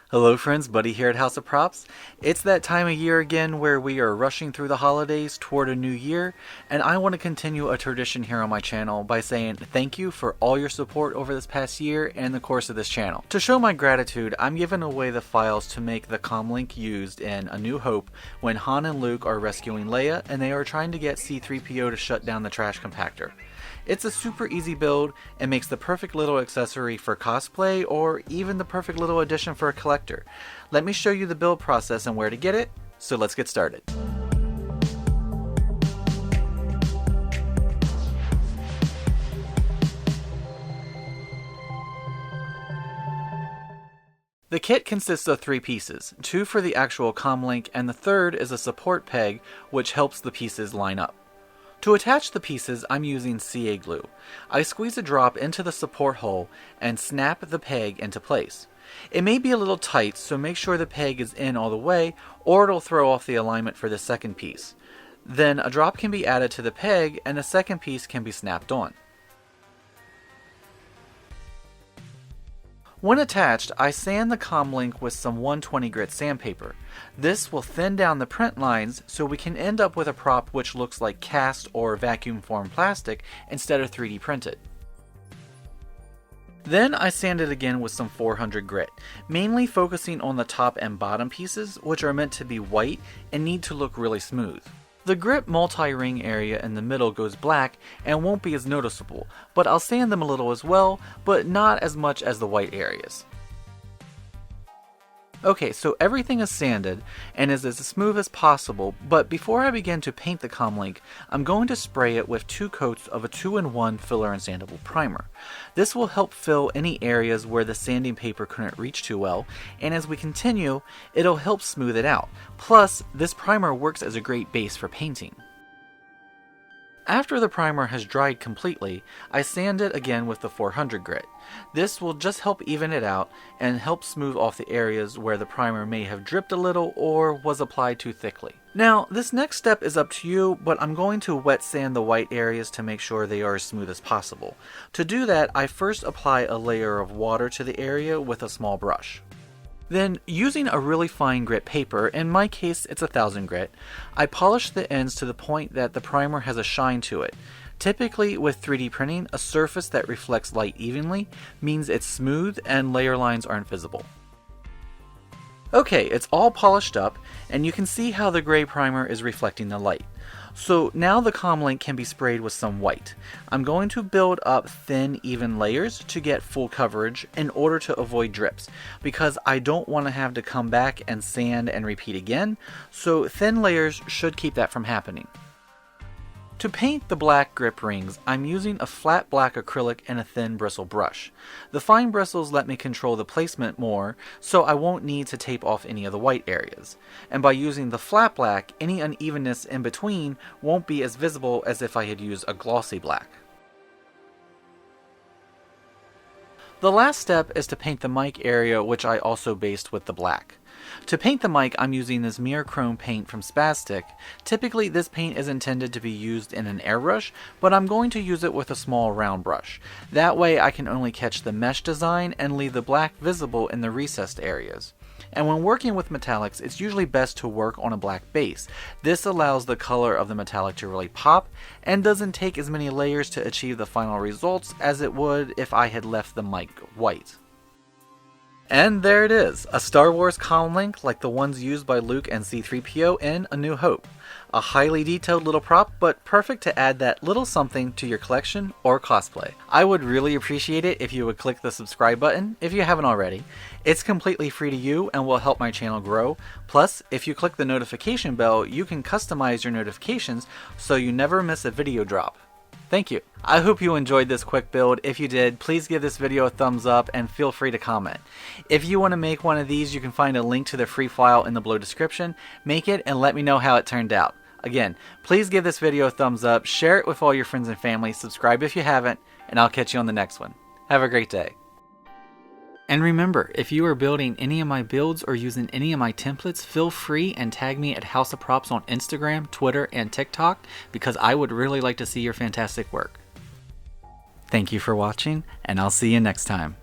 Hello friends, Buddy here at Haas of Props. It's that time of year again where we are rushing through the holidays toward a new year, and I want to continue a tradition here on my channel by saying thank you for all your support over this past year and the course of this channel. To show my gratitude, I'm giving away the files to make the Comlink used in A New Hope when Han and Luke are rescuing Leia and they are trying to get C3PO to shut down the trash compactor. It's a super easy build and makes the perfect little accessory for cosplay or even the perfect little addition for a collector. Let me show you the build process and where to get it, so let's get started. The kit consists of 3 pieces, 2 for the actual Comlink and the third is a support peg which helps the pieces line up. To attach the pieces, I'm using CA glue. I squeeze a drop into the support hole and snap the peg into place. It may be a little tight, so make sure the peg is in all the way or it'll throw off the alignment for the second piece. Then a drop can be added to the peg and a second piece can be snapped on. When attached, I sand the Comlink with some 120 grit sandpaper. This will thin down the print lines so we can end up with a prop which looks like cast or vacuum formed plastic instead of 3D printed. Then I sand it again with some 400 grit, mainly focusing on the top and bottom pieces which are meant to be white and need to look really smooth. The grip multi-ring area in the middle goes black and won't be as noticeable, but I'll sand them a little as well, but not as much as the white areas. Okay, so everything is sanded and is as smooth as possible, but before I begin to paint the Comlink, I'm going to spray it with 2 coats of a 2-in-1 filler and sandable primer. This will help fill any areas where the sanding paper couldn't reach too well, and as we continue, it'll help smooth it out. Plus, this primer works as a great base for painting. After the primer has dried completely, I sand it again with the 400 grit. This will just help even it out and help smooth off the areas where the primer may have dripped a little or was applied too thickly. Now, this next step is up to you, but I'm going to wet sand the white areas to make sure they are as smooth as possible. To do that, I first apply a layer of water to the area with a small brush. Then, using a really fine grit paper, in my case it's 1000 grit, I polish the ends to the point that the primer has a shine to it. Typically with 3D printing, a surface that reflects light evenly means it's smooth and layer lines aren't visible. Okay, it's all polished up and you can see how the gray primer is reflecting the light. So now the Comlink can be sprayed with some white. I'm going to build up thin, even layers to get full coverage in order to avoid drips, because I don't want to have to come back and sand and repeat again, so thin layers should keep that from happening. To paint the black grip rings, I'm using a flat black acrylic and a thin bristle brush. The fine bristles let me control the placement more, so I won't need to tape off any of the white areas. And by using the flat black, any unevenness in between won't be as visible as if I had used a glossy black. The last step is to paint the mic area, which I also based with the black. To paint the mic, I'm using this mirror chrome paint from Spastic. Typically this paint is intended to be used in an airbrush, but I'm going to use it with a small round brush. That way I can only catch the mesh design and leave the black visible in the recessed areas. And when working with metallics, it's usually best to work on a black base. This allows the color of the metallic to really pop and doesn't take as many layers to achieve the final results as it would if I had left the mic white. And there it is, a Star Wars Comlink like the ones used by Luke and C3PO in A New Hope. A highly detailed little prop, but perfect to add that little something to your collection or cosplay. I would really appreciate it if you would click the subscribe button if you haven't already. It's completely free to you and will help my channel grow. Plus, if you click the notification bell, you can customize your notifications so you never miss a video drop. Thank you. I hope you enjoyed this quick build. If you did, please give this video a thumbs up and feel free to comment. If you want to make one of these, you can find a link to the free file in the below description. Make it and let me know how it turned out. Again, please give this video a thumbs up, share it with all your friends and family, subscribe if you haven't, and I'll catch you on the next one. Have a great day. And remember, if you are building any of my builds or using any of my templates, feel free and tag me at Haas of Props on Instagram, Twitter, and TikTok, because I would really like to see your fantastic work. Thank you for watching, and I'll see you next time.